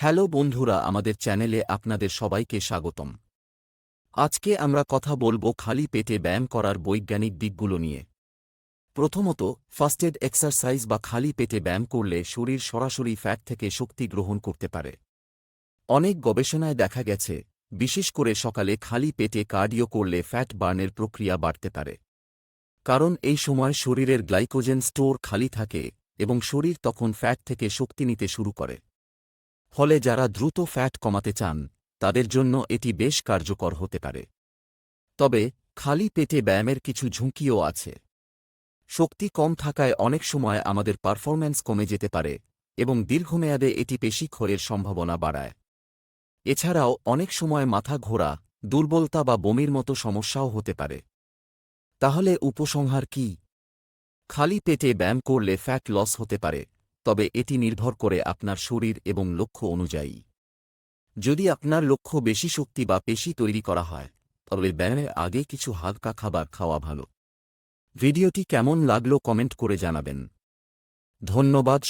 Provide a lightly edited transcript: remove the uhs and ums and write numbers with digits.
Hello বন্ধুরা, আমাদের চ্যানেলে আপনাদের সবাইকে স্বাগতম। আজকে আমরা কথা বলবো খালি পেটে ব্যায়াম করার বৈজ্ঞানিক দিকগুলো নিয়ে। প্রথমত, ফাস্টেড এক্সারসাইজ বা খালি পেটে ব্যায়াম করলে শরীর সরাসরি ফ্যাট থেকে শক্তি গ্রহণ করতে পারে। অনেক গবেষণায় দেখা গেছে, বিশেষ করে সকালে খালি পেটে কার্ডিও করলে ফ্যাট বার্নের প্রক্রিয়া বাড়তে পারে। কারণ এই সময় শরীরের গ্লাইকোজেন স্টোর খালি থাকে এবং শরীর তখন ফ্যাট থেকে শক্তি নিতে শুরু করে। ফলে যারা দ্রুত ফ্যাট কমাতে চান, তাদের জন্য এটি বেশ কার্যকর হতে পারে। তবে খালি পেটে ব্যায়ামের কিছু ঝুঁকিও আছে। শক্তি কম থাকায় অনেক সময় আমাদের পারফরম্যান্স কমে যেতে পারে এবং দীর্ঘমেয়াদে এটি পেশি ক্ষয়ের সম্ভাবনা বাড়ায়। এছাড়াও অনেক সময় মাথা ঘোরা, দুর্বলতা বা বমির মতো সমস্যাও হতে পারে। তাহলে উপসংহার কি? খালি পেটে ব্যায়াম করলে ফ্যাট লস হতে পারে, তবে এটি নির্ভর করে আপনার শরীর এবং লক্ষ্য অনুযায়ী। যদি আপনার লক্ষ্য বেশি শক্তি বা পেশি তৈরি করা হয়, তবে ব্যায়ামের আগে কিছু হালকা খাবার খাওয়া ভালো। ভিডিওটি কেমন লাগলো কমেন্ট করে জানাবেন। ধন্যবাদ।